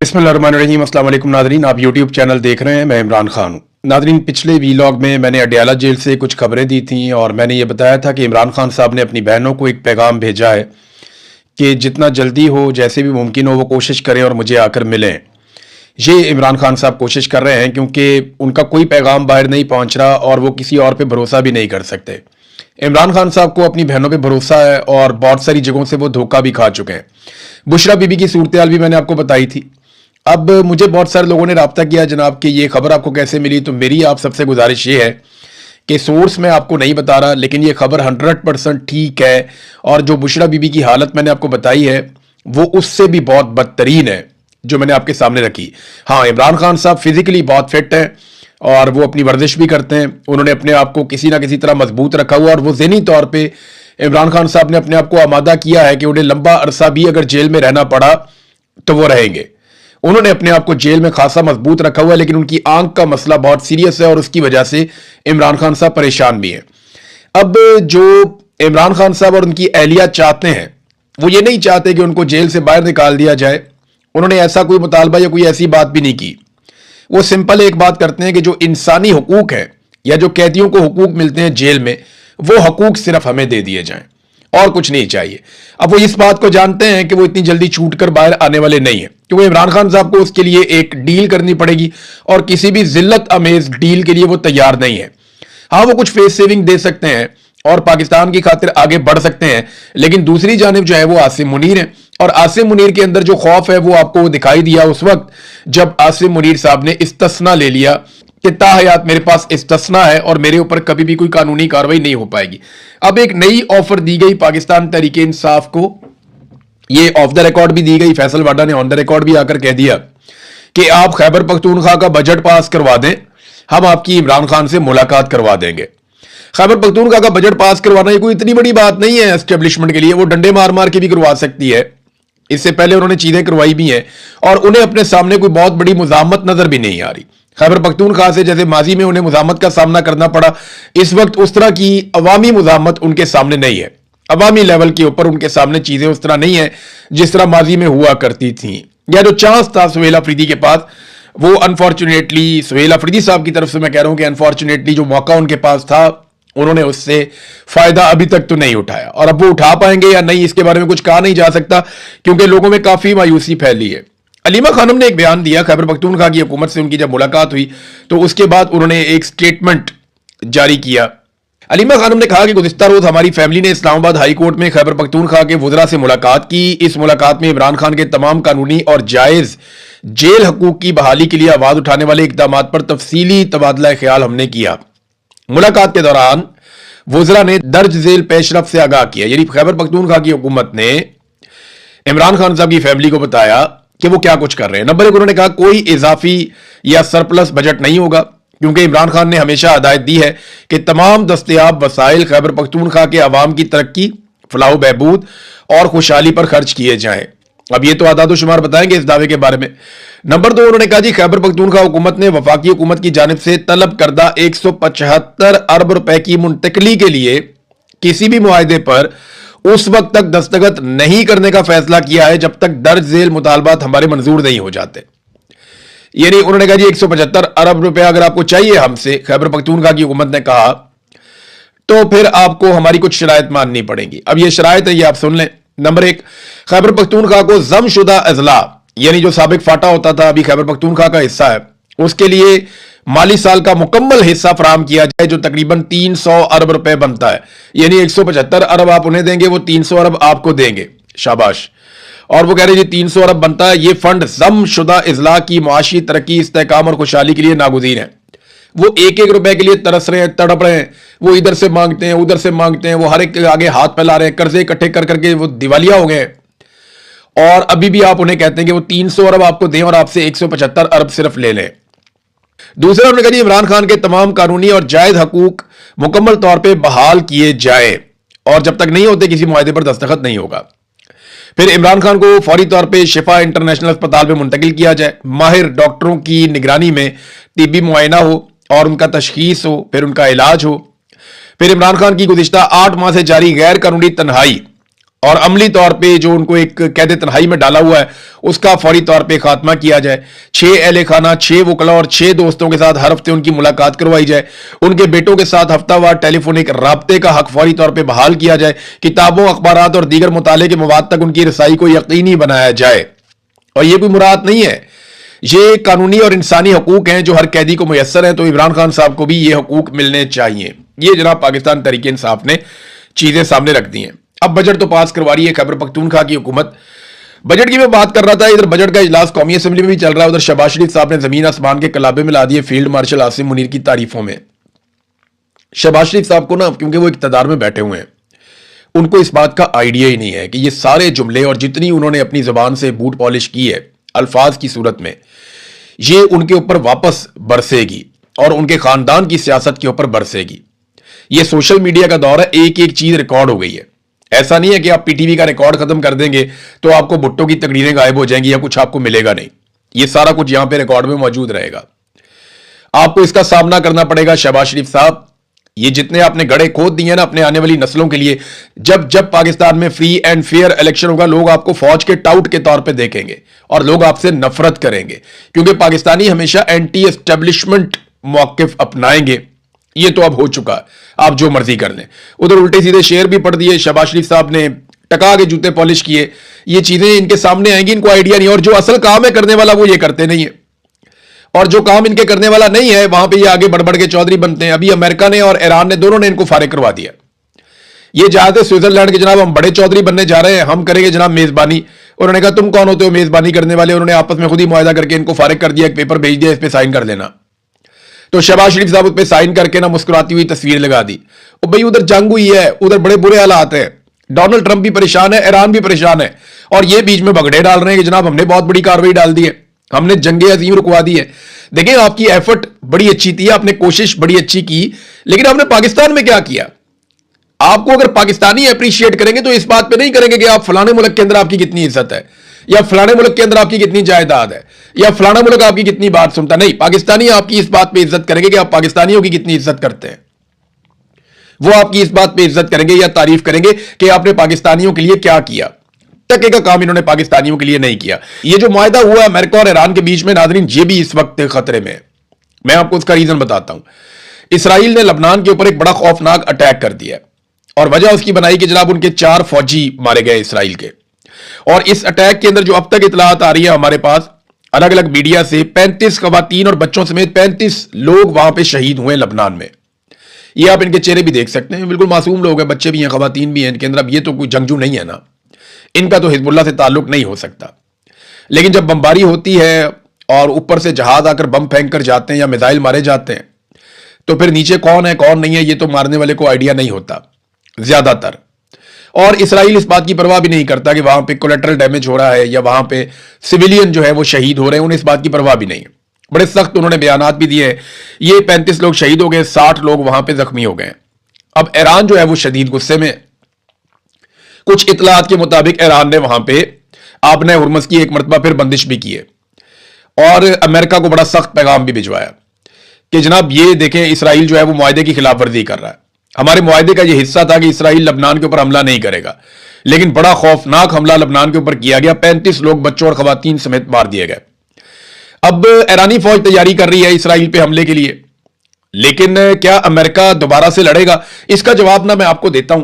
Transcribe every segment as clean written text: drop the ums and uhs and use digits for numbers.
बिस्मिल्लाहिर्रहमानिर्रहीम। अस्सलाम वालेकुम नादरीन, आप यूट्यूब चैनल देख रहे हैं। मैं इमरान खान हूँ। नादरीन, पिछले वीलॉग में मैंने अडयाला जेल से कुछ खबरें दी थी और मैंने ये बताया था कि इमरान खान साहब ने अपनी बहनों को एक पैगाम भेजा है कि जितना जल्दी हो, जैसे भी मुमकिन हो, वो कोशिश करें और मुझे आकर मिलें। ये इमरान खान साहब कोशिश कर रहे हैं क्योंकि उनका कोई पैगाम बाहर नहीं पहुँच रहा और वो किसी और पे भरोसा भी नहीं कर सकते। इमरान खान साहब को अपनी बहनों पे भरोसा है और बहुत सारी जगहों से वो धोखा भी खा चुके हैं। बुशरा बीबी की सूरत हाल भी मैंने आपको बताई थी। अब मुझे बहुत सारे लोगों ने राब्ता किया जनाब कि ये खबर आपको कैसे मिली, तो मेरी आप सबसे गुजारिश ये है कि सोर्स मैं आपको नहीं बता रहा, लेकिन ये खबर 100% ठीक है और जो बुशरा बीबी की हालत मैंने आपको बताई है वो उससे भी बहुत बदतरीन है जो मैंने आपके सामने रखी। हाँ, इमरान खान साहब फिजिकली बहुत फिट हैं और वो अपनी वर्जिश भी करते हैं। उन्होंने अपने आप को किसी ना किसी तरह मजबूत रखा हुआ और वो ज़हनी तौर पे इमरान खान साहब ने अपने आप को आमादा किया है कि उन्हें लंबा अरसा भी अगर जेल में रहना पड़ा तो वो रहेंगे। उन्होंने अपने आप को जेल में खासा मजबूत रखा हुआ है, लेकिन उनकी आंख का मसला बहुत सीरियस है और उसकी वजह से इमरान खान साहब परेशान भी हैं। अब जो इमरान खान साहब और उनकी अहलिया चाहते हैं, वो ये नहीं चाहते कि उनको जेल से बाहर निकाल दिया जाए। उन्होंने ऐसा कोई मुतालबा या कोई ऐसी बात भी नहीं की। वो सिंपल एक बात करते हैं कि जो इंसानी हुकूक है या जो कैदियों को हुकूक मिलते हैं जेल में, वो हुकूक सिर्फ हमें दे दिए जाएं और कुछ नहीं चाहिए। अब वो इस बात को जानते हैं कि वो इतनी जल्दी छूट कर बाहर आने वाले नहीं है, क्योंकि इमरान खान साहब को उसके लिए एक डील करनी पड़ेगी और किसी भी जिल्लत अमेज डील के लिए वो तैयार नहीं है। हाँ, वो कुछ फेस सेविंग दे सकते हैं और पाकिस्तान की खातिर आगे बढ़ सकते हैं, लेकिन दूसरी जानिब जो है वो आसिम मुनीर है और आसिम मुनीर के अंदर जो खौफ है वो आपको दिखाई दिया उस वक्त जब आसिम मुनीर साहब ने इस्तिस्ना ले लिया कि ताहयात मेरे पास इस्तिस्ना है और मेरे ऊपर कभी भी कोई कानूनी कार्रवाई नहीं हो पाएगी। अब एक नई ऑफर दी गई पाकिस्तान तहरीक इंसाफ को, ये ऑफ द रिकॉर्ड भी दी गई। फैसल वाडा ने ऑन द रिकॉर्ड भी आकर कह दिया कि आप खैबर पख्तूनख्वा का बजट पास करवा दें, हम आपकी इमरान खान से मुलाकात करवा देंगे। खैबर पख्तूनख्वा का बजट पास करवाना ये कोई इतनी बड़ी बात नहीं है एस्टेब्लिशमेंट के लिए, वो डंडे मार मार के भी करवा सकती है। इससे पहले उन्होंने चीजें करवाई भी हैं और उन्हें अपने सामने कोई बहुत बड़ी मुजामत नजर भी नहीं आ रही। खैबर पख्तूनख्वा से जैसे माजी में उन्हें मुजामत का सामना करना पड़ा, इस वक्त उस तरह की अवामी मुजामत उनके सामने नहीं है। अवामी लेवल के ऊपर उनके सामने चीजें उस तरह नहीं है जिस तरह माजी में हुआ करती थी। या जो चांस था सुहेल अफरीदी के पास, वो अनफॉर्चुनेटली, सुहेल अफरीदी साहब की तरफ से मैं कह रहा हूं कि अनफॉर्चुनेटली जो मौका उनके पास था उन्होंने उससे फायदा अभी तक तो नहीं उठाया और अब वो उठा पाएंगे या नहीं इसके बारे में कुछ कहा नहीं जा सकता, क्योंकि लोगों में काफी मायूसी फैली है। अलीमा खानम ने एक बयान दिया, खैबर पख्तूनख्वा की हुकूमत से उनकी जब मुलाकात हुई तो उसके बाद उन्होंने एक स्टेटमेंट जारी किया। अलीमा खानम ने कहा कि गुज़िश्ता रोज हमारी फैमिली ने इस्लामाबाद हाई कोर्ट में खैबर पख्तूनख्वा के वुज़रा से मुलाकात की। इस मुलाकात में इमरान खान के तमाम कानूनी और जायज जेल हकूक की बहाली के लिए आवाज उठाने वाले इकदाम पर तफसीली तबादला ख्याल हमने किया। मुलाकात के दौरान वुज़रा ने दर्ज झेल पेशरफ से आगाह किया, यानी खैबर पख्तूनख्वा की हुकूमत ने इमरान खान साहब की फैमिली को बताया कि वो क्या कुछ कर रहे हैं। नंबर एक, उन्होंने कहा कोई इजाफी या सरप्लस बजट नहीं होगा, क्योंकि इमरान खान ने हमेशा हदायत दी है कि तमाम दस्तयाब वसाइल खैबर पख्तूनख्वा के अवाम की तरक्की, फलाह बहबूद और खुशहाली पर खर्च किए जाएं। अब ये तो आदाद शुमार बताएंगे इस दावे के बारे में। नंबर दो, उन्होंने कहा जी खैबर पख्तूनख्वा हुकूमत ने वफाकी हुकूमत की जानिब से तलब करदा 175 अरब रुपए की मुंतकली के लिए किसी भी मुआहदे पर उस वक्त तक दस्तखत नहीं करने का फैसला किया है जब तक दर्ज झेल मुतालबात हमारे मंजूर नहीं हो जाते। यानी उन्होंने कहा जी 175 अरब रुपए अगर आपको चाहिए हमसे, खैबर पख्तूनख्वा की हुकूमत ने कहा, तो फिर आपको हमारी कुछ शराइत माननी पड़ेगी। अब ये शराइत है, ये आप सुन लें। नंबर एक, खैबर पख्तूनख्वा को जमशुदा अजला, यानी जो साबिक फाटा होता था अभी खैबर पख्तूनख्वा का हिस्सा है, उसके लिए माली साल का मुकम्मल हिस्सा फराहम किया जाए जो तकरीबन 300 अरब रुपए बनता है। यानी 175 अरब आप उन्हें देंगे, वो 300 अरब आपको देंगे। शाबाश। और वो कह रहे जी 300 अरब बनता है, ये फंड जमशुदा इजला की मुआशी तरक्की, इस्तेहकाम और खुशहाली के लिए नागुज़ीर है। वो एक एक रुपए के लिए तरस रहे हैं, तड़प रहे हैं, वो इधर से मांगते हैं उधर से मांगते हैं, वो हर एक के आगे हाथ फैला रहे हैं, कर्जे इकट्ठे कर करके वो दिवालिया हो गए और अभी भी आप उन्हें कहते हैं कि वो 300 अरब आपको दें और आपसे 175 अरब सिर्फ ले लें। दूसरा, उन्होंने कहा इमरान खान के तमाम कानूनी और जायज हकूक मुकम्मल तौर पर बहाल किए जाए और जब तक नहीं होते किसी मुआहदे पर दस्तखत नहीं होगा। फिर इमरान खान को फौरी तौर पे शिफा इंटरनेशनल अस्पताल में मुंतकिल किया जाए, माहिर डॉक्टरों की निगरानी में तिब्बी मुआयना हो और उनका तशखीस हो, फिर उनका इलाज हो। फिर इमरान खान की गुज़िश्ता 8 माह से जारी गैर कानूनी तन्हाई और अमली तौर पे जो उनको एक कैद तन्हाई में डाला हुआ है उसका फौरी तौर पे खात्मा किया जाए। 6 अहले खाना, 6 वकला और 6 दोस्तों के साथ हर हफ्ते उनकी मुलाकात करवाई जाए। उनके बेटों के साथ हफ्तावार टेलीफोनिक राब्ते का हक फौरी तौर पे बहाल किया जाए। किताबों, अखबारात और दीगर मुताले के मवाद तक उनकी रसाई को यकीनी बनाया जाए। और ये कोई मुराद नहीं है, ये कानूनी और इंसानी हकूक हैं जो हर कैदी को मुयस्सर हैं, तो इमरान खान साहब को भी ये हकूक मिलने चाहिए। ये जनाब पाकिस्तान तहरीक इंसाफ ने चीजें सामने रख दी हैं। अब बजट तो पास करवा रही है खैबर पख्तूनख्वा की हुकूमत। बजट की मैं बात कर रहा था, इधर बजट का इजलास कौमी असेंबली में भी चल रहा है, उधर शहबाज शरीफ साहब ने जमीन आसमान के कलाबे मिला दिए फील्ड मार्शल आसिम मुनीर की तारीफों में। शहबाज शरीफ साहब को ना, क्योंकि वो इक्तदार में बैठे हुए हैं, उनको इस बात का आइडिया ही नहीं है कि ये सारे जुमले और जितनी उन्होंने अपनी जबान से बूट पॉलिश की है अल्फाज की सूरत में, ये उनके ऊपर वापस बरसेगी और उनके खानदान की सियासत के ऊपर बरसेगी। ये सोशल मीडिया का दौर है, एक एक चीज रिकॉर्ड हो गई है। ऐसा नहीं है कि आप पीटीवी का रिकॉर्ड खत्म कर देंगे तो आपको भुट्टो की तकरीरें गायब हो जाएंगी या कुछ आपको मिलेगा नहीं। ये सारा कुछ यहां पे रिकॉर्ड में मौजूद रहेगा। आपको इसका सामना करना पड़ेगा शहबाज शरीफ साहब। ये जितने आपने गड़े खोद दिए ना अपने आने वाली नस्लों के लिए, जब जब पाकिस्तान में फ्री एंड फेयर इलेक्शन होगा, लोग आपको फौज के टाउट के तौर पे देखेंगे और लोग आपसे नफरत करेंगे, क्योंकि पाकिस्तानी हमेशा एंटी एस्टेब्लिशमेंट मौकिफ अपनाएंगे। ये तो अब हो चुका है, आप जो मर्जी कर लें। उधर उल्टे सीधे शेर भी पढ़ दिए शहबाज शरीफ साहब ने, टका के जूते पॉलिश किए। ये चीजें इनके सामने आएंगी, इनको आइडिया नहीं, और जो असल काम है करने वाला वो ये करते नहीं है, और जो काम इनके करने वाला नहीं है वहां पे ये आगे बढ़ बढ़ के चौधरी बनते हैं। अभी अमेरिका ने और ईरान ने दोनों ने इनको फारिग करवा दिया। ये चाहते स्विट्जरलैंड के जनाब हम बड़े चौधरी बनने जा रहे हैं, हम करेंगे जनाब मेजबानी। उन्होंने कहा तुम कौन होते हो मेजबानी करने वाले? उन्होंने आपस में खुद ही मुआहदा करके इनको फारिग कर दिया, एक पेपर भेज दिया, इस पे साइन कर लेना। तो शहबाज शरीफ साहब उस पर साइन करके ना मुस्कुराती हुई तस्वीर लगा दी। और भाई उधर जंग हुई है, उधर बड़े बुरे हालात हैं, डोनाल्ड ट्रंप भी परेशान है, ईरान भी परेशान है, और ये बीच में भगड़े डाल रहे हैं कि जनाब हमने बहुत बड़ी कार्रवाई डाल दी है, हमने जंगे अजीम रुकवा दी है। देखिए आपकी एफर्ट बड़ी अच्छी थी, आपने कोशिश बड़ी अच्छी की, लेकिन आपने पाकिस्तान में क्या किया? आपको अगर पाकिस्तानी अप्रिशिएट करेंगे तो इस बात पे नहीं करेंगे कि आप फलाने मुल्क के अंदर आपकी कितनी इज्जत है, या फलाने मुल्क के अंदर आपकी कितनी जायदाद है, या फलाना मुल्क आपकी कितनी बात सुनता। नहीं, पाकिस्तानी आपकी इस बात पे इज्जत करेंगे कि आप पाकिस्तानियों की कितनी इज्जत करते हैं। वो आपकी इस बात पे इज्जत करेंगे या तारीफ करेंगे कि आपने पाकिस्तानियों के लिए क्या किया। टके का काम इन्होंने पाकिस्तानियों के लिए नहीं किया। ये जो मुआहदा हुआ अमेरिका और ईरान के बीच में, नाज़रीन, ये भी इस वक्त खतरे में है। मैं आपको उसका रीजन बताता हूं। इसराइल ने लबनान के ऊपर एक बड़ा खौफनाक अटैक कर दिया, और वजह उसकी बनाई कि जनाब उनके 4 फौजी मारे गए इसराइल के। और इस अटैक के अंदर जो अब तक इतलात आ रही है हमारे पास अलग अलग मीडिया से, 35 खवातीन और बच्चों समेत 35 लोग वहां पे शहीद हुए लबनान में। ये आप इनके चेहरे भी देख सकते हैं, बिल्कुल मासूम लोग हैं, बच्चे भी हैं, खवातीन भी हैं इनके अंदर। अब ये तो कोई जंगजू नहीं है ना, इनका तो हिजबुल्लाह से ताल्लुक नहीं हो सकता। लेकिन जब बमबारी होती है और ऊपर से जहाज आकर बम फेंक कर जाते हैं या मिसाइल मारे जाते हैं, तो फिर नीचे कौन है कौन नहीं है ये तो मारने वाले को आइडिया नहीं होता ज्यादातर। और इसराइल इस बात की परवाह भी नहीं करता कि वहां पे कोलेटरल डैमेज हो रहा है या वहां पे सिविलियन जो है वो शहीद हो रहे हैं, उन्हें इस बात की परवाह भी नहीं है। बड़े सख्त उन्होंने बयानात भी दिए हैं। ये 35 लोग शहीद हो गए, 60 लोग वहां पे जख्मी हो गए। अब ईरान जो है वो शदीद गुस्से में। कुछ इतलात के मुताबिक ईरान ने वहां पे आबने हुर्मुज की एक मरतबा फिर बंदिश भी की है, और अमेरिका को बड़ा सख्त पैगाम भी भिजवाया कि जनाब ये देखें इसराइल जो है वो मुआहदे की खिलाफ वर्जी कर रहा है। हमारे मुआहदे का ये हिस्सा था कि इसराइल लबनान के ऊपर हमला नहीं करेगा, लेकिन बड़ा खौफनाक हमला लबनान के ऊपर किया गया। 35 लोग बच्चों और खवातीन समेत मार दिए गए। अब ईरानी फौज तैयारी कर रही है इसराइल पे हमले के लिए, लेकिन क्या अमेरिका दोबारा से लड़ेगा? इसका जवाब ना मैं आपको देता हूं।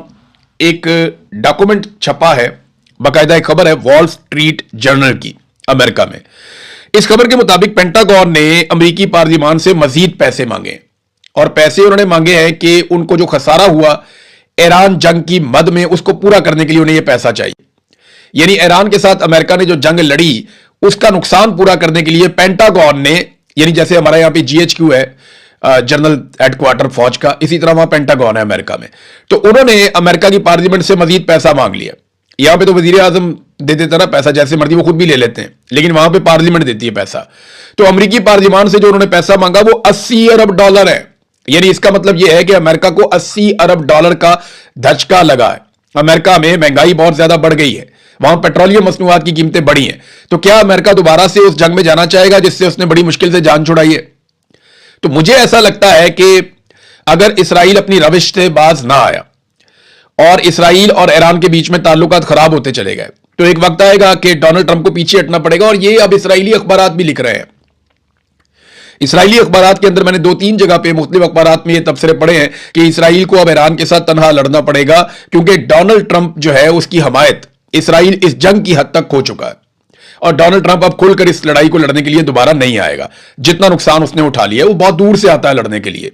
एक डॉक्यूमेंट छपा है, बाकायदा एक खबर है वॉल स्ट्रीट जर्नल की अमेरिका में। इस खबर के मुताबिक पेंटागन ने अमेरिकी पार्लियामान से मजीद पैसे मांगे, और पैसे उन्होंने मांगे हैं कि उनको जो खसारा हुआ ईरान जंग की मद में उसको पूरा करने के लिए उन्हें यह पैसा चाहिए। यानी ईरान के साथ अमेरिका ने जो जंग लड़ी उसका नुकसान पूरा करने के लिए पेंटागन ने, यानी जैसे हमारे यहां पे जीएचक्यू है जनरल हेडक्वार्टर फौज का, इसी तरह वहां पेंटागन है अमेरिका में, तो उन्होंने अमेरिका की पार्लियामेंट से मजीद पैसा मांग लिया। यहां पे तो वजीर आजम दे देता ना पैसा, जैसे मर्जी वो खुद भी ले लेते हैं, लेकिन वहां पे पार्लियामेंट देती है पैसा। तो अमेरिकी पार्लियामान से जो उन्होंने पैसा मांगा वो 80 अरब डॉलर है। यानी इसका मतलब यह है कि अमेरिका को 80 अरब डॉलर का धचका लगा है। अमेरिका में महंगाई बहुत ज्यादा बढ़ गई है, वहां पेट्रोलियम मसनूआत की कीमतें बढ़ी हैं। तो क्या अमेरिका दोबारा से उस जंग में जाना चाहेगा जिससे उसने बड़ी मुश्किल से जान छुड़ाई है? तो मुझे ऐसा लगता है कि अगर इसराइल अपनी रविश से बाज ना आया और इसराइल और ईरान के बीच में ताल्लुकात खराब होते चले गए। तो एक वक्त आएगा कि डोनाल्ड ट्रंप को पीछे हटना पड़ेगा, और ये अब इसराइली अखबारात भी लिख रहे हैं। इसराइली अखबारात के अंदर मैंने 2-3 जगह पे मुख्तलिफ अखबारात में ये तबसरे पढ़े हैं कि इसराइल को अब ईरान के साथ तनहा लड़ना पड़ेगा, क्योंकि डोनाल्ड ट्रंप जो है उसकी हमायत इसराइल इस जंग की हद तक खो चुका है, और डोनाल्ड ट्रंप अब खुलकर इस लड़ाई को लड़ने के लिए दोबारा नहीं आएगा। जितना नुकसान उसने उठा लिया वो बहुत दूर से आता है लड़ने के लिए,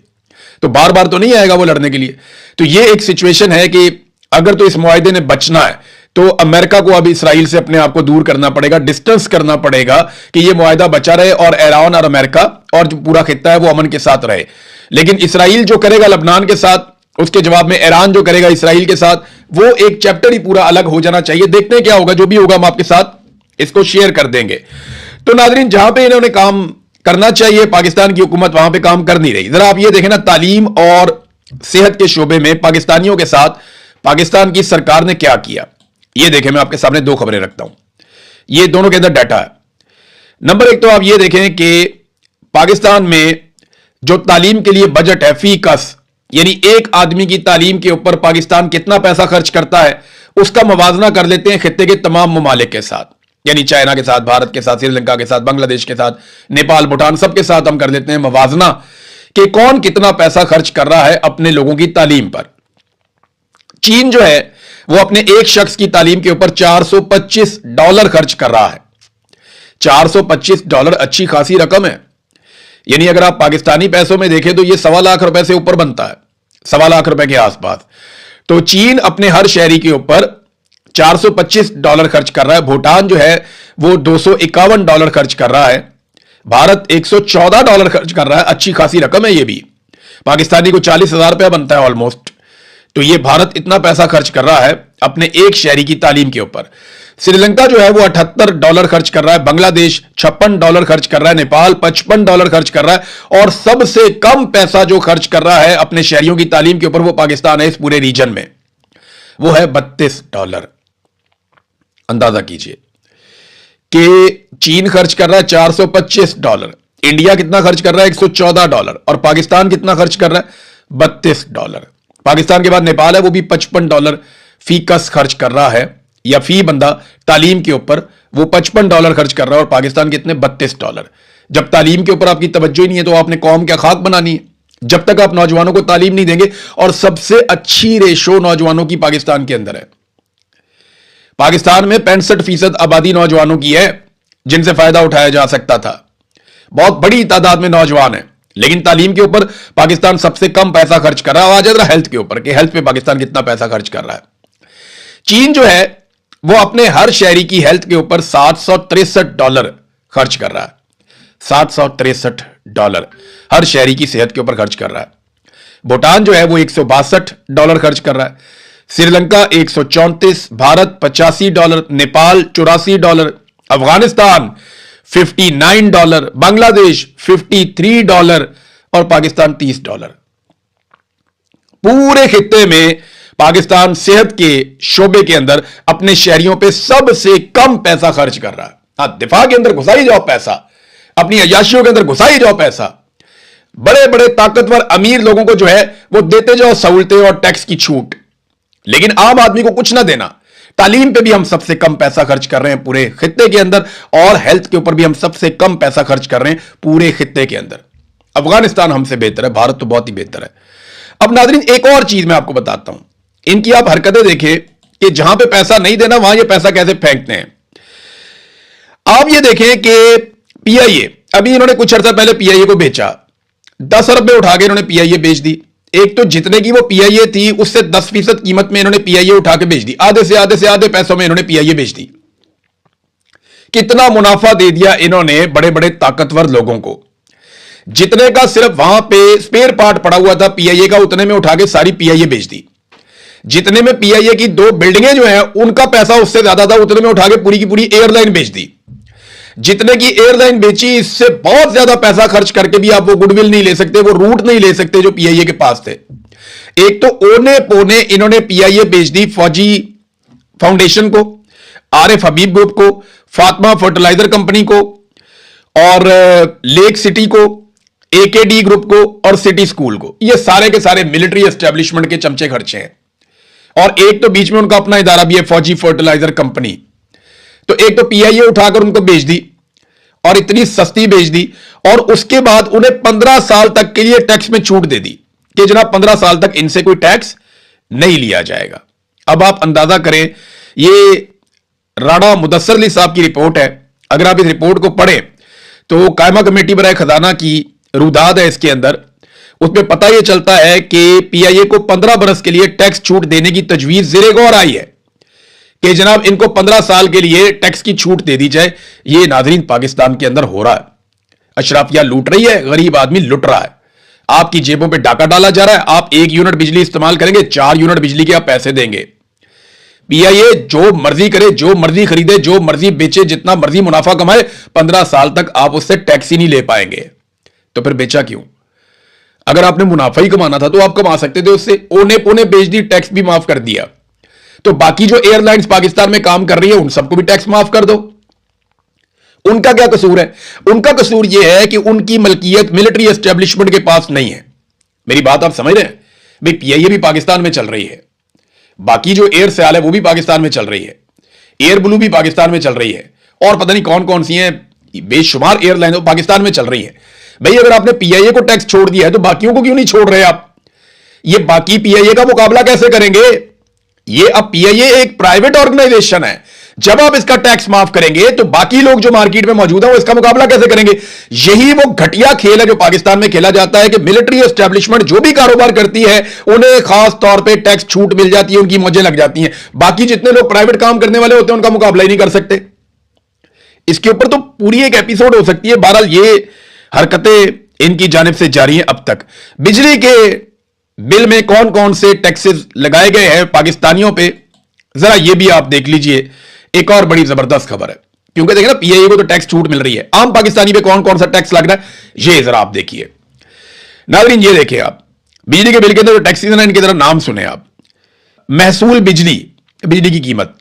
तो बार बार तो नहीं आएगा वो लड़ने के लिए। तो ये एक सिचुएशन है कि अगर तो इस मुआहदे ने बचना है तो अमेरिका को अब इसराइल से अपने आप को दूर करना पड़ेगा, डिस्टेंस करना पड़ेगा कि ये मुआहदा बचा रहे और ईरान और अमेरिका और जो पूरा खित्ता है वो अमन के साथ रहे। लेकिन इसराइल जो करेगा लबनान के साथ, उसके जवाब में ईरान जो करेगा इसराइल के साथ, वो एक चैप्टर ही पूरा अलग हो जाना चाहिए। देखते हैं क्या होगा, जो भी होगा हम आपके साथ इसको शेयर कर देंगे। तो नाज़रीन, जहां पे इन्होंने काम करना चाहिए पाकिस्तान की हुकूमत वहां पे काम कर नहीं रही। जरा आप ये देखें ना, तालीम और सेहत के शोबे में पाकिस्तानियों के साथ पाकिस्तान की सरकार ने क्या किया, ये देखें। मैं आपके सामने 2 खबरें रखता हूं, ये दोनों के अंदर डाटा है। नंबर 1 तो आप ये देखें कि पाकिस्तान में जो तालीम के लिए बजट है फी कस, यानी एक आदमी की तालीम के ऊपर पाकिस्तान कितना पैसा खर्च करता है, उसका मुवाजना कर लेते हैं खित्ते के तमाम ममालिक के साथ, यानी चाइना के साथ, भारत के साथ, श्रीलंका के साथ, बांग्लादेश के साथ, नेपाल, भूटान, सबके साथ हम कर लेते हैं मुवाजना कि कौन कितना पैसा खर्च कर रहा है अपने लोगों की तालीम पर। चीन जो है वो अपने एक शख्स की तालीम के ऊपर $425 खर्च कर रहा है। $425 अच्छी खासी रकम है, यानी अगर आप पाकिस्तानी पैसों में देखें तो ये 1.25 लाख रुपए से ऊपर बनता है, 1.25 लाख रुपए के आसपास। तो चीन अपने हर शहरी के ऊपर $425 खर्च कर रहा है। भूटान जो है वो $251 खर्च कर रहा है। भारत $114 खर्च कर रहा है, अच्छी खासी रकम है ये भी। पाकिस्तानी को 40,000 रुपया बनता है ऑलमोस्ट। तो ये भारत इतना पैसा खर्च कर रहा है अपने एक शहरी की तालीम के ऊपर। श्रीलंका जो है वो $78 खर्च कर रहा है, बांग्लादेश $56 खर्च कर रहा है, नेपाल $55 खर्च कर रहा है, और सबसे कम पैसा जो खर्च कर रहा है अपने शहरियों की तालीम के ऊपर वो पाकिस्तान है इस पूरे रीजन में, वो है $32। अंदाजा कीजिए कि चीन खर्च कर रहा है $425, इंडिया कितना खर्च कर रहा है $114, और पाकिस्तान कितना खर्च कर रहा है $32। पाकिस्तान के बाद नेपाल है, वो भी $55 फी कस खर्च कर रहा है, या फी बंदा तालीम के ऊपर वो $55 खर्च कर रहा है, और पाकिस्तान कितने $32। जब तालीम के ऊपर आपकी तवज्जो ही नहीं है तो आपने कौम क्या खाक बनानी है, जब तक आप नौजवानों को तालीम नहीं देंगे। और सबसे अच्छी रेशो नौजवानों की पाकिस्तान के अंदर है। पाकिस्तान में 65% आबादी नौजवानों की है जिनसे फायदा उठाया जा सकता था। बहुत बड़ी तादाद में नौजवान है, लेकिन तालीम के ऊपर पाकिस्तान सबसे कम पैसा खर्च कर रहा है। आ जाए हेल्थ के ऊपर कि हेल्थ पे पाकिस्तान कितना पैसा खर्च कर रहा है। चीन जो है वो अपने हर शहरी की हेल्थ के ऊपर $763 खर्च कर रहा है। $763 हर शहरी की सेहत के ऊपर खर्च कर रहा है। भूटान जो है वो $162 खर्च कर रहा है, श्रीलंका 134, भारत $85, नेपाल $84, अफगानिस्तान $59, बांग्लादेश $53 और पाकिस्तान $30। पूरे खित्ते में पाकिस्तान सेहत के शोबे के अंदर अपने शहरियों पे सबसे कम पैसा खर्च कर रहा है। हाँ, दिफा के अंदर घुसाई जाओ पैसा, अपनी अयाशियों के अंदर घुसाई जाओ पैसा, बड़े बड़े ताकतवर अमीर लोगों को जो है वो देते जाओ सहूलतें और टैक्स की छूट, लेकिन आम आदमी को कुछ ना देना। तालीम पे भी हम सबसे कम पैसा खर्च कर रहे हैं पूरे खित्ते के अंदर, और हेल्थ के ऊपर भी हम सबसे कम पैसा खर्च कर रहे हैं पूरे खित्ते के अंदर। अफगानिस्तान हमसे बेहतर है, भारत तो बहुत ही बेहतर है। अब नाज़रीन, एक और चीज मैं आपको बताता हूं, इनकी आप हरकतें देखें कि जहां पे पैसा नहीं देना वहां ये पैसा कैसे फेंकते हैं। आप ये देखें कि पीआईए, अभी इन्होंने कुछ अर्सा पहले पीआईए को बेचा, 10 अरब में उठा के इन्होंने पीआईए बेच दी। एक तो जितने की वो पीआईए थी उससे 10% कीमत में इन्होंने पीआईए उठा के बेच दी, आधे से आधे पैसों में इन्होंने पीआईए बेच दी। कितना मुनाफा दे दिया इन्होंने बड़े बड़े ताकतवर लोगों को। जितने का सिर्फ वहां पे स्पेयर पार्ट पड़ा हुआ था पीआईए का, उतने में उठा के सारी पीआईए बेच दी। जितने में पीआईए की 2 बिल्डिंगें जो हैं उनका पैसा उससे ज्यादा था, उतने में उठा के पूरी की पूरी एयरलाइन बेच दी। जितने की एयरलाइन बेची, इससे बहुत ज्यादा पैसा खर्च करके भी आप वो गुडविल नहीं ले सकते, वो रूट नहीं ले सकते जो पीआईए के पास थे। एक तो ओने पोने इन्होंने पीआईए बेच दी फौजी फाउंडेशन को, आरिफ हबीब ग्रुप को, फातिमा फर्टिलाइजर कंपनी को, और लेक सिटी को, एकेडी ग्रुप को, और सिटी स्कूल को। ये सारे के सारे मिलिट्री एस्टेब्लिशमेंट के चमचे खर्चे हैं। और एक तो बीच में उनका अपना इदारा भी है, फौजी फर्टिलाइजर कंपनी। तो एक तो पीआईए उठाकर उनको बेच दी और इतनी सस्ती बेच दी, और उसके बाद उन्हें 15 साल तक के लिए टैक्स में छूट दे दी कि जनाब 15 साल तक इनसे कोई टैक्स नहीं लिया जाएगा। अब आप अंदाजा करें, ये राणा मुदस्सर अली साहब की रिपोर्ट है। अगर आप इस रिपोर्ट को पढ़ें तो कायमा कमेटी बराए खजाना की रुदाद है इसके अंदर, उसमें पता यह चलता है कि पीआईए को 15 बरस के लिए टैक्स छूट देने की तजवीज ज़ेरे गौर आई है कि जनाब इनको 15 साल के लिए टैक्स की छूट दे दी जाए। यह नाजरीन पाकिस्तान के अंदर हो रहा है। अशराफिया लूट रही है, गरीब आदमी लुट रहा है, आपकी जेबों पे डाका डाला जा रहा है। आप 1 यूनिट बिजली इस्तेमाल करेंगे, 4 यूनिट बिजली के आप पैसे देंगे। पीआईए जो मर्जी करे, जो मर्जी खरीदे, जो मर्जी बेचे, जितना मर्जी मुनाफा कमाए, 15 साल तक आप उससे टैक्स ही नहीं ले पाएंगे। तो फिर बेचा क्यों? अगर आपने मुनाफा ही कमाना था तो आप कमा सकते थे उससे, ओने पोने बेच दी, टैक्स भी माफ कर दिया। तो बाकी जो एयरलाइंस पाकिस्तान में काम कर रही है उन सबको भी टैक्स माफ कर दो। उनका क्या कसूर है? उनका कसूर यह है कि उनकी मलकियत मिलिट्री एस्टेब्लिशमेंट के पास नहीं है। मेरी बात आप समझ रहे हैं? भाई पीआईए भी पाकिस्तान में चल रही है, बाकी जो एयर सयाल है वो भी पाकिस्तान में चल रही है, एयर ब्लू भी पाकिस्तान में चल रही है, और पता नहीं कौन कौन सी हैं बेशुमार एयरलाइन पाकिस्तान में चल रही है। भाई अगर आपने पीआईए को टैक्स छोड़ दिया है तो बाकियों को क्यों नहीं छोड़ रहे आप? ये बाकी पीआईए का मुकाबला कैसे करेंगे? ये अब पीआईए एक प्राइवेट ऑर्गेनाइजेशन है, जब आप इसका टैक्स माफ करेंगे तो बाकी लोग जो मार्केट में मौजूद हैं वो इसका मुकाबला कैसे करेंगे? यही वो घटिया खेल है जो पाकिस्तान में खेला जाता है कि मिलिट्री एस्टेब्लिशमेंट जो भी कारोबार करती है उन्हें खास तौर पे टैक्स छूट मिल जाती है, उनकी मौजें लग जाती हैं। बाकी जितने लोग प्राइवेट काम करने वाले होते हैं उनका मुकाबला ही नहीं कर सकते। इसके ऊपर तो पूरी एक एपिसोड हो सकती है। बहरहाल ये हरकतें इनकी जानिब से जारी हैं। अब तक बिजली के बिल में कौन कौन से टैक्सेस लगाए गए हैं पाकिस्तानियों पे, जरा ये भी आप देख लीजिए। एक और बड़ी जबरदस्त खबर है, क्योंकि देखिए ना पीआईए को तो टैक्स छूट मिल रही है, आम पाकिस्तानी पे कौन कौन सा टैक्स लग रहा है ये जरा आप देखिए। नाज़रीन ये देखिए, आप बिजली के बिल के अंदर जो टैक्सेस हैं इनके जरा नाम सुने आप। महसूल बिजली, बिजली की कीमत,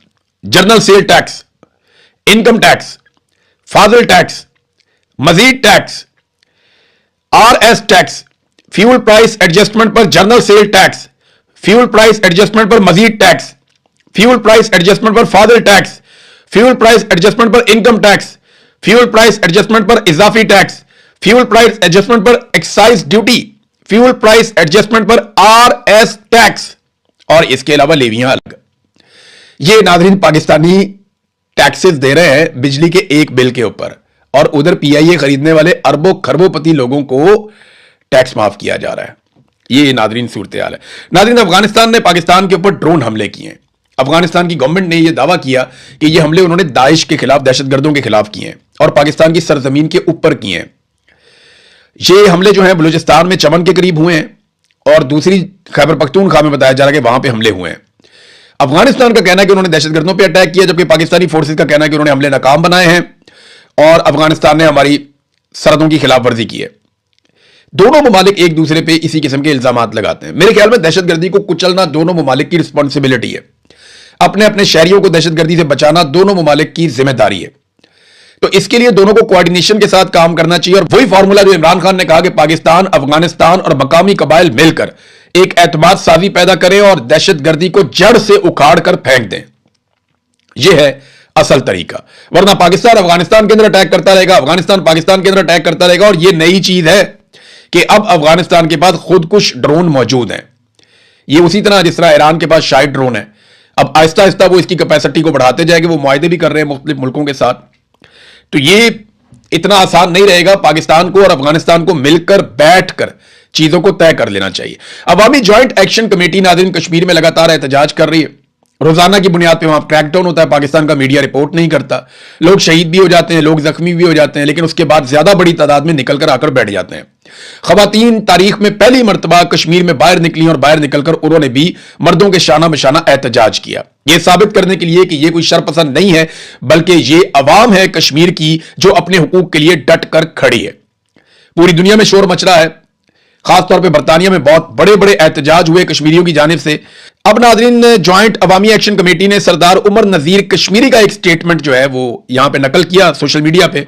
general sale tax, income tax, फाजिल टैक्स, मजीद tax, RS tax, fuel price adjustment पर general sale tax, fuel price adjustment पर मजीद टैक्स, फ्यूल प्राइस एडजस्टमेंट पर फाजिल टैक्स, फ्यूल प्राइस एडजस्टमेंट पर income tax, fuel price adjustment पर इजाफी टैक्स, फ्यूल प्राइस एडजस्टमेंट पर excise duty, fuel price adjustment पर आरएस टैक्स, और इसके अलावा लेवियां अलग। ये नाज़रीन पाकिस्तानी टैक्सेस दे रहे हैं बिजली के एक बिल के ऊपर, और उधर पीआईए खरीदने वाले अरबों खरबोपति लोगों को टैक्स माफ किया जा रहा है। ये नाज़रीन सूरत हाल है। नाज़रीन अफगानिस्तान ने पाकिस्तान के ऊपर ड्रोन हमले किए हैं। अफगानिस्तान की गवर्नमेंट ने यह दावा किया कि ये हमले उन्होंने दाइश के खिलाफ, दहशतगर्दों के खिलाफ किए हैं और पाकिस्तान की सरजमीन के ऊपर किए हैं। ये हमले जो हैं बलूचिस्तान में चमन के करीब हुए हैं, और दूसरी खैबर पख्तूनख्वा में बताया जा रहा है कि वहां पे हमले हुए हैं। अफगानिस्तान का कहना है कि उन्होंने दहशतगर्दों पर अटैक किया, जबकि पाकिस्तानी फोर्सेज का कहना है कि उन्होंने हमले नाकाम बनाए हैं और अफगानिस्तान ने हमारी सरहदों की खिलाफ वर्जी की है। दोनों ममालिक एक दूसरे पे इसी किस्म के इल्जामात लगाते हैं। मेरे ख्याल में दहशतगर्दी को कुचलना दोनों ममालिक की रिस्पॉन्सिबिलिटी है, अपने अपने शहरियों को दहशतगर्दी से बचाना दोनों ममालिक की जिम्मेदारी है। तो इसके लिए दोनों को कोऑर्डिनेशन के साथ काम करना चाहिए, और वही फार्मूला जो इमरान खान ने कहा कि पाकिस्तान, अफगानिस्तान और मकामी कबाइल मिलकर एक एतमाद साजी पैदा करें और दहशतगर्दी को जड़ से उखाड़ कर फेंक दें। यह है असल तरीका, वरना पाकिस्तान अफगानिस्तान के अंदर अटैक करता रहेगा, अफगानिस्तान पाकिस्तान के अंदर अटैक करता रहेगा। और यह नई चीज है कि अब अफगानिस्तान के पास खुदकुश ड्रोन मौजूद हैं। ये उसी तरह जिस तरह ईरान के पास शायद ड्रोन है, अब आहिस्ता आहिस्ता वो इसकी कैपेसिटी को बढ़ाते जाएंगे। वो मुआहदे भी कर रहे हैं मुख्तलिफ मुल्कों के साथ। तो ये इतना आसान नहीं रहेगा। पाकिस्तान को और अफगानिस्तान को मिलकर बैठकर चीजों को तय कर लेना चाहिए। अवामी ज्वाइंट एक्शन कमेटी नाज़रीन कश्मीर में लगातार एहतजाज कर रही है। रोजाना की बुनियाद पर वहां क्रैकडाउन होता है, पाकिस्तान का मीडिया रिपोर्ट नहीं करता, लोग शहीद भी हो जाते हैं, लोग जख्मी भी हो जाते हैं, लेकिन उसके बाद ज्यादा बड़ी तादाद में निकलकर आकर बैठ जाते हैं। खवातीन तारीख में पहली मर्तबा कश्मीर में बाहर निकली और बाहर निकलकर उन्होंने भी मर्दों के शाना बशाना एहतजाज किया, यह साबित करने के लिए कि यह कोई शरपसंद नहीं है, बल्कि यह अवाम है कश्मीर की जो अपने हुकूक के लिए डट कर खड़ी है। पूरी दुनिया में शोर मच रहा है, खासतौर पर बरतानिया में बहुत बड़े बड़े एहतजाज हुए कश्मीरियों की जानिब से। अब नाज़रीन ज्वाइंट अवामी एक्शन कमेटी ने सरदार उमर नजीर कश्मीरी का एक स्टेटमेंट जो है वो यहां पे नकल किया सोशल मीडिया पे।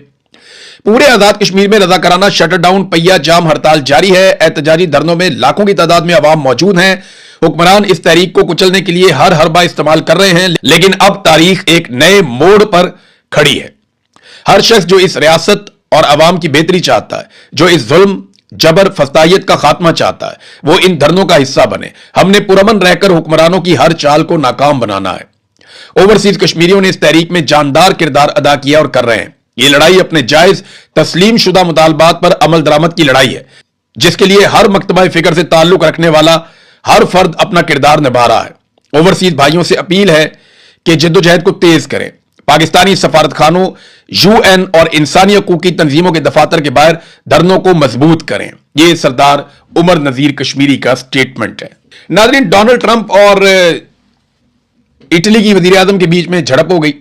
पूरे आजाद कश्मीर में रजाकाराना शटर डाउन पहिया जाम हड़ताल जारी है। एहतजाजी धरनों में लाखों की तादाद में अवाम मौजूद हैं। हुक्मरान इस तहरीक को कुचलने के लिए हर हरबा इस्तेमाल कर रहे हैं, लेकिन अब तारीख एक नए मोड़ पर खड़ी है। हर शख्स जो इस रियासत और अवाम की बेहतरी चाहता है, जो इस जुल्म जबर फस्तायत का खात्मा चाहता है, वो इन धरनों का हिस्सा बने। हमने पुरअमन रहकर हुक्मरानों की हर चाल को नाकाम बनाना है। ओवरसीज कश्मीरियों ने इस तहरीक में जानदार किरदार अदा किया और कर रहे हैं। ये लड़ाई अपने जायज तस्लीम शुदा मुतालबात पर अमल दरामद की लड़ाई है, जिसके लिए हर मकतबा फिक्र से ताल्लुक रखने वाला हर फर्द अपना किरदार निभा रहा है। ओवरसीज भाइयों से अपील है कि जद्दोजहद को तेज करें। पाकिस्तानी सफारतखानों, यूएन और इंसानी हकूक की तंजीमों के दफातर के बाहर धरनों को मजबूत करें। यह सरदार उमर नजीर कश्मीरी का स्टेटमेंट है। नाज़रीन, डोनाल्ड ट्रंप और इटली की वजीर आजम के बीच में झड़प हो गई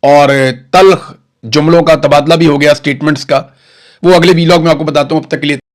और तल्ख जुमलों का तबादला भी हो गया स्टेटमेंट्स का। वो अगले वीलॉग में आपको बताता हूं। अब तक के लिए